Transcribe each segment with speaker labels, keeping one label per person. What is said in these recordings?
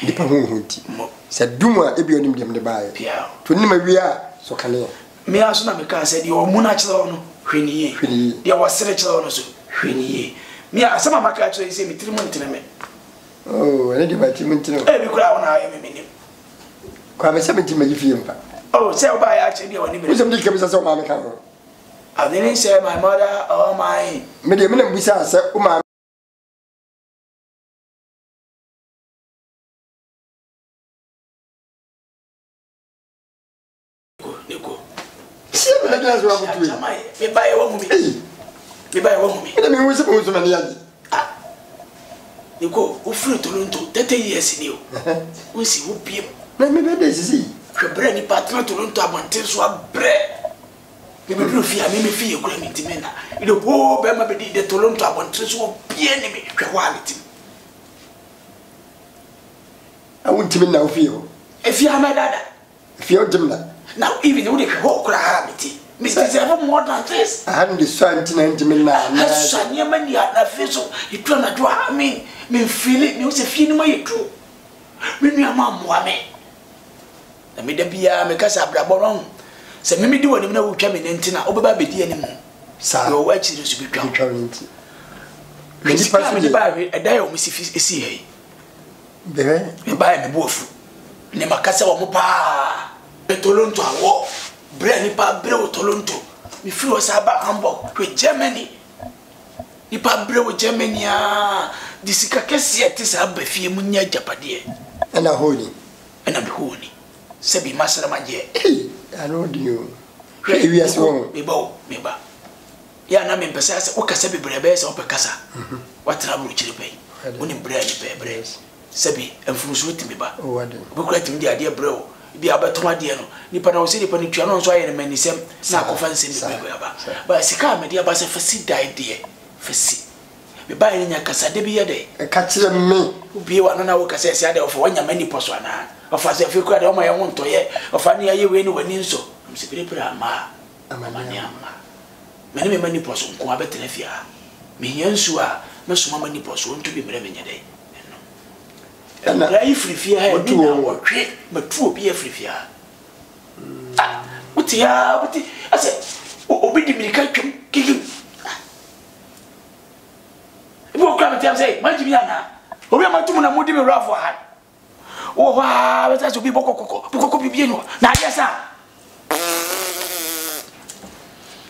Speaker 1: nipa hunti se duma ebi onim dem de bae to nim awia so kane
Speaker 2: me aso na me ka se de o mu na kire no hweniye de o sere kire no so hweniye me asama maka kire se me tirimu ntene me
Speaker 1: oh ene de ba ti mu ntene
Speaker 2: bi kura wona aye me nim
Speaker 1: kwa me se me ti magi fie mpa
Speaker 2: oh se o ba ya kire de woni me
Speaker 1: wo se me kemisa se o ma me ka no
Speaker 2: I didn't say my mother or my
Speaker 1: me de me na bisa se o ma
Speaker 2: Nico.
Speaker 1: See me na so abutu
Speaker 2: me buy one me. Me buy one me.
Speaker 1: Me me wo se mo so na ya
Speaker 2: Nico, o free Toronto 30 years ni o. O si wo biem.
Speaker 1: na me be de sisi
Speaker 2: Hwebre ni patron Toronto abonten so abre. Me be do fi a me fi e kura mi timena. Ile ho be ma be di de Toronto abonten so bie ni me hwe quality.
Speaker 1: I want to na ofie ho
Speaker 2: E fi ha me dada.
Speaker 1: fie o dimna
Speaker 2: Now even when they ho kura ha meti. Mr. Zero more than this.
Speaker 1: I hadn't the swan to 90 minutes na
Speaker 2: Sanya mani na feso. You try na do I mean me feel it me se fie ni ma yetu. Me nua ma moa me. Na me da bia me kasa abrabo ron. Se me di woni na wo twa me ntina obeba bedi anim.
Speaker 1: sa
Speaker 2: Yo wa chi su bi twa.
Speaker 1: nti
Speaker 2: Me di pa me di ba e da yo me si esi hei.
Speaker 1: bebe
Speaker 2: Me ba me bofu. Ne makasa wo mo pa. Toronto awo. Bre ni pa bre wo Toronto. Me fi wo sa ba Hamburg to Germany. Ni pa bre wo Germany a disika kesi ati sa ba fie mu nya japade.
Speaker 1: and a holy
Speaker 2: Ena be honi. Se bi masara maje.
Speaker 1: I know you we are so
Speaker 2: Me ba. Ya na me mpesa se o kasa be bre be se o pe kasa. Watra bru chire pe. Woni bre ni pe bre. Se bi enfurusu ti me ba.
Speaker 1: oh what
Speaker 2: Be kura ti me ade bre o. Bi abato ade no. Nipa na o se nipa ni twa no so aye ne manisem na akofa nsem be ba. Ba sika me dia ba se fasi dai de. Fasi. Me ba nya kasa de bi ye de.
Speaker 1: ka kire me
Speaker 2: Obi wa no na wo kasa se ade o fo wanya mani poso ana. O fa se fi kura de o ma ye won toye. O fa ni aye we ni wani nso. Se bi pre ama. Amani ama. Mene me mani poso nko abetena fia. Me hiansu a me soma mani poso nto bi mere me nyade. Na ra ifrifia ha ni na wo hwe matu obi afrifia. Uti ase obi di mirika twem kikim. Ibo kwa metiam say maji bi ana. Obi amatu na mudi me rafo ha. Wo ha beta so bi bokoko bibie no. Na ayesa.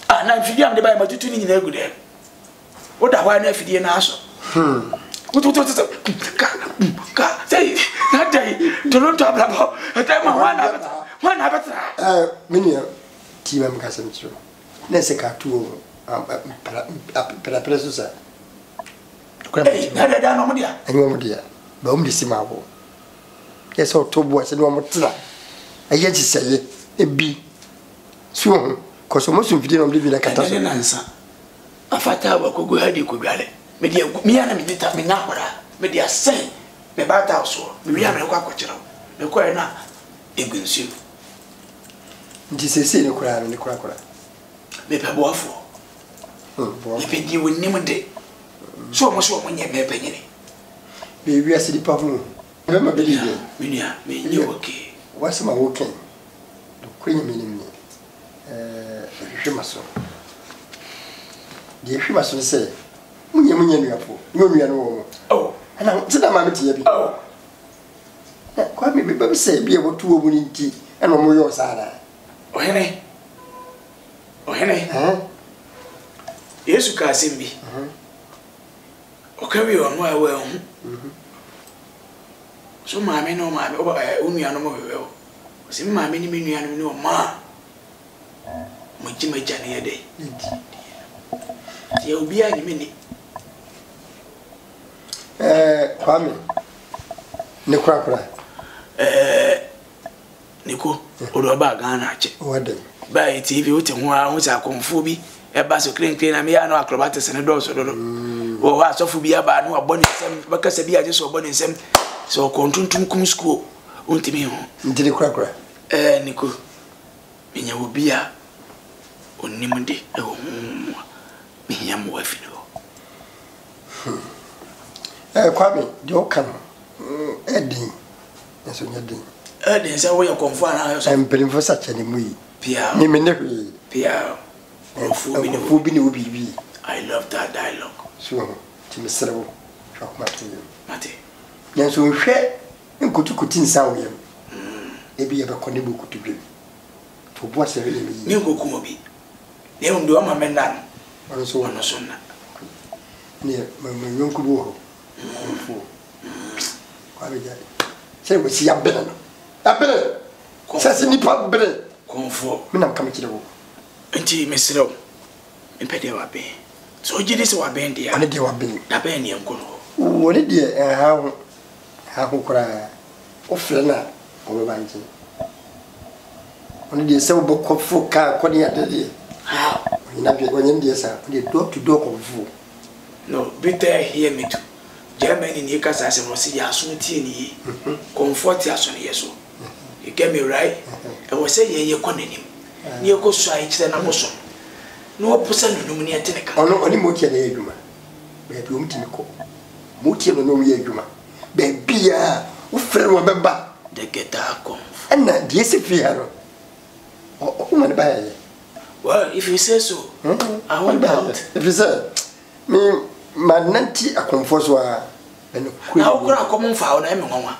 Speaker 2: Na mfidie am de ba matutu ni nyina gude. Wo da hwa na afidie na aso. Ka say na dai Toronto abrabo. Eta ma wana betra.
Speaker 1: mini ti ba mka sem tro na se ka tu para so sa
Speaker 2: Na da no mo dia.
Speaker 1: anyo mo dia ba mo di sima bo yes o to bo se no mo tra aye ti seye ebi so ko so mo so fidie no bi na kata so
Speaker 2: Na nsa. Afata ba ko go hadi ko dwale. Me dia mi ana me dita me na hora. Me dia sen me ba ta so. Me wi amre ko akokira. Me ko na egunsu.
Speaker 1: nti se ne kura ne kura
Speaker 2: Me pe boafo.
Speaker 1: bo
Speaker 2: Me pe di woni mo de. So mo nye me pe nyine.
Speaker 1: be wi asidi pa hu me ma be di de
Speaker 2: Me nia me nye okay.
Speaker 1: what's my working do kwenye minimi hwemaso de hwemaso se munye nuapo nua no wo
Speaker 2: Oh,
Speaker 1: ana tida ma meti ya bi
Speaker 2: oh.
Speaker 1: kwa me be be se bi e wotu wo ni nti ana mo yo sana
Speaker 2: Ohene. Yesu ka simbi. Okawi onu awe hu. So maame no maame onua no mo wewe o. Si maame ni menua no ni o ma. Mo jima jane ye dey. Ti obi a ni meni.
Speaker 1: Kwame ne kura
Speaker 2: Niko odo ba Ghana ache.
Speaker 1: wade
Speaker 2: Ba TV wote ho a ho sa konfo bi e ba so kren na me ya no acrobatics ne do so do. Wo wa so fu bi aba no abɔ ne nsɛm baka sa bi aje so abɔ ne nsɛm so kontuntum kum school untimi ho.
Speaker 1: ndine kura
Speaker 2: Niko menya obi a onim de e ho me hia mo afi no.
Speaker 1: Kwame de o kan edin so nyade
Speaker 2: den say we konfo ana so
Speaker 1: empelin sa chane mu yi
Speaker 2: pia
Speaker 1: ni me ne hwe
Speaker 2: pia
Speaker 1: fu bi ni obi bi
Speaker 2: I love that dialogue
Speaker 1: so ti me serewo hwa
Speaker 2: mate
Speaker 1: nyen so hwe nkutukuti nsa wo yam ebi ye be kone bu kutu bi to bo ase le mi
Speaker 2: ni ngoku mo bi ne ndo ma menna
Speaker 1: no so
Speaker 2: na
Speaker 1: ni ma yonku bu ho fu kwa be jare se wo si abena no abena se ni pa bere
Speaker 2: konfo
Speaker 1: me nam kam kire wo
Speaker 2: enti mesrew impede wa be so jidi se wa be ndia
Speaker 1: one de wa be
Speaker 2: da be ne nkono
Speaker 1: woni de ha ho kura o frena o be banji woni de se wo bokofo ka ko ne ade
Speaker 2: how
Speaker 1: na be woni de sa de door to door konfo
Speaker 2: no better hear me too Germany ni kasa se mo se ya so tie ni comfort ya so ne yeso you get me right e wo say ye konanim ni e ko so ai kire na mo so no opusa nunum ni eteneka
Speaker 1: ono oni mo tie na edwuma be bi o mtimi ko mo tie no no ye edwuma be bia wo frɛ wo beba
Speaker 2: de geta comfort
Speaker 1: ana de se fi ha no o man ba ye
Speaker 2: well if you say so I want that
Speaker 1: if you say me mananti akomfo so a eno ku
Speaker 2: na okura akomfa na me nwanwa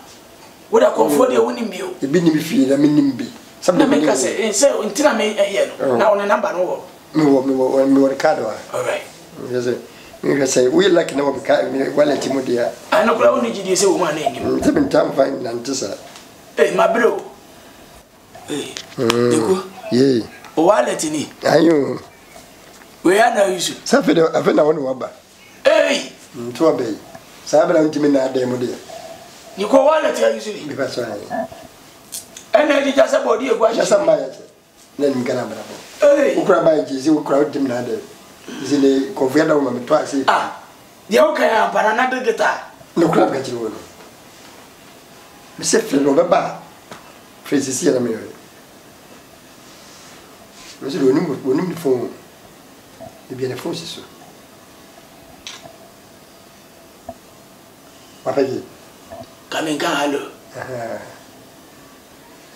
Speaker 2: wo da comfort de woni bio
Speaker 1: e bi ni mi fi na me nim bi
Speaker 2: na me ka say ntina me here no na on number no wo
Speaker 1: me wo card wa
Speaker 2: all right
Speaker 1: yes me say we like na wo ka me wala ti mudia
Speaker 2: ana kula woni gidi say wo ma na enim
Speaker 1: te bin tam fine na ntisa
Speaker 2: ma bro deko
Speaker 1: ye
Speaker 2: o wallet ni
Speaker 1: ayo
Speaker 2: we are now use
Speaker 1: safe de afena woni waba to be sabe na ntimi na ade mu de
Speaker 2: ni ko wallet ya use ni
Speaker 1: bi pa so ai
Speaker 2: ene di jasa body e gwa
Speaker 1: jasa ma ya na ni kana bra bo ukura ba ji si ukura ntimi na ade zile ko vya da wo ma to asi
Speaker 2: dia o kan ya para na de geta
Speaker 1: no kura ga jiro no mi se fe no baba frezi ya na mi yo Monsieur le nom du fond, de bien les fonds, c'est ça. Papayé.
Speaker 2: Kamenga, allô.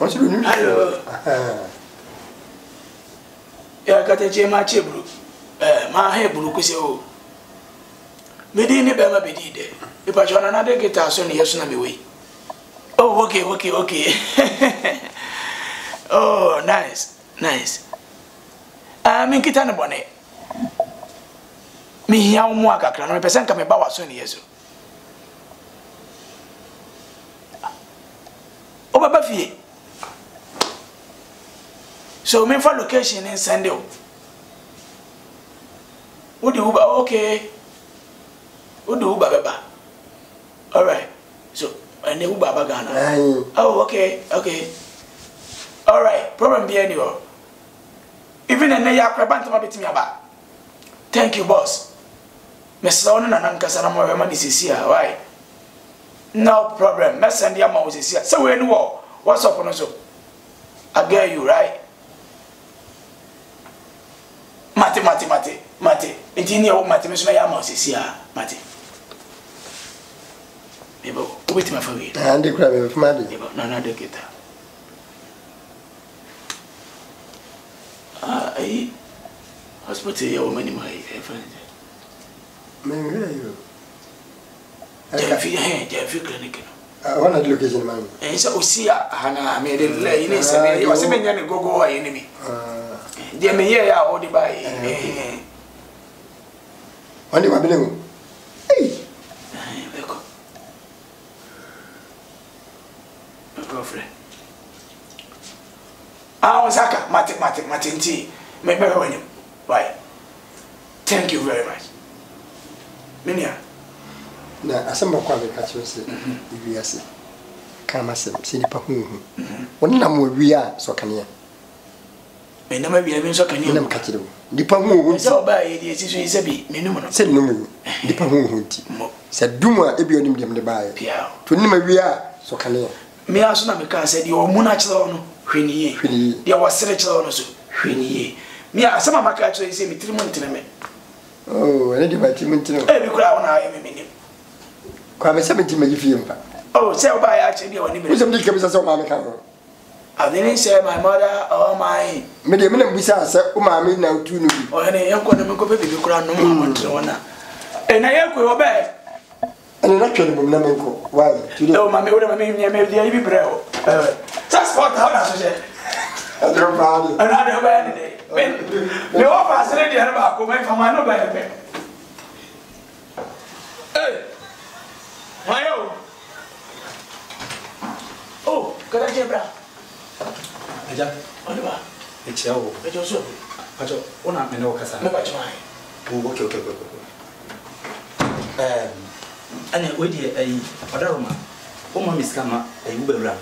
Speaker 1: Monsieur le nom du fond.
Speaker 2: Allô. Ya kate chema chebru. Ma hebru kuseo. Medi ni bema bedi de. Ipa chona na de geta so ni yesu na mewe. Oh, okay. Oh, nice. Min kita ne bone mi hia mo akakra no pesen ka me ba waso ne yeso o baba fie so me fa location in Sunday o di uba okay o di uba baba all right so ane uba ba Ghana oh okay all right problem be any o even in ya kwaba ntama betimi aba thank you boss mesra wona na nkasa na mo we ma disisi a why no problem mesend ya ma wo sisi a so we ni wo what's up no so I get you right mate intini wo mate meso na ya ma wo sisi a mate ebo wo betimi afa we
Speaker 1: ande kura be fuma de
Speaker 2: ebo na de kita ai hospital ya wo mani mai friend
Speaker 1: me yo
Speaker 2: Jafi clinic no
Speaker 1: wana location man
Speaker 2: so osia hana me de le ni se me yo se me nya ne gogo wa yeni mi de me ye ya o di bai
Speaker 1: wani wa bele ngo
Speaker 2: beko girlfriend Saka, mate, nti, me wanyam. Why? Thank you very much. Minia.
Speaker 1: Na asamba kwa me ka che se wiase. Kama se nipa hu. Woni na mo wia so kanea.
Speaker 2: Me na ma wia me so kanea.
Speaker 1: Na mka kire wo. Nipa hu.
Speaker 2: Se oba ye di siso ise bi menum no.
Speaker 1: Se num. Nipa hu ti. Se duma ebi onim dem de baaye. To ni ma wia so kanea.
Speaker 2: Me aso na me ka se di o mu na kire no. Hweniye. Dia wasere kire no so. Hweniye. Me asama maka kire ise mi tirimu ntene me. Oh,
Speaker 1: ene di ba tirimu ntene.
Speaker 2: Bi kura wona aye me menim.
Speaker 1: Kwa me se me ti ma yifie mpa.
Speaker 2: Oh, say about ya actually when
Speaker 1: Who's the come as a mammy can?
Speaker 2: I didn't say my mother or my
Speaker 1: Medium, we say, Mammy now too.
Speaker 2: or any young one go baby crown no more. And I am go back.
Speaker 1: And you're not killing Namenko. Why?
Speaker 2: No, my mother, maybe bro. That's what I said. Another bad day. The office ready about coming from my no bad. Hey, my own. Oh, can I get brown? Oliver,
Speaker 3: it's your
Speaker 2: it's your soul.
Speaker 3: one I know Casa.
Speaker 2: No, but mine.
Speaker 3: Okay. And wait here, a Odaroma. Oh, Mammy Scammer, a Uber.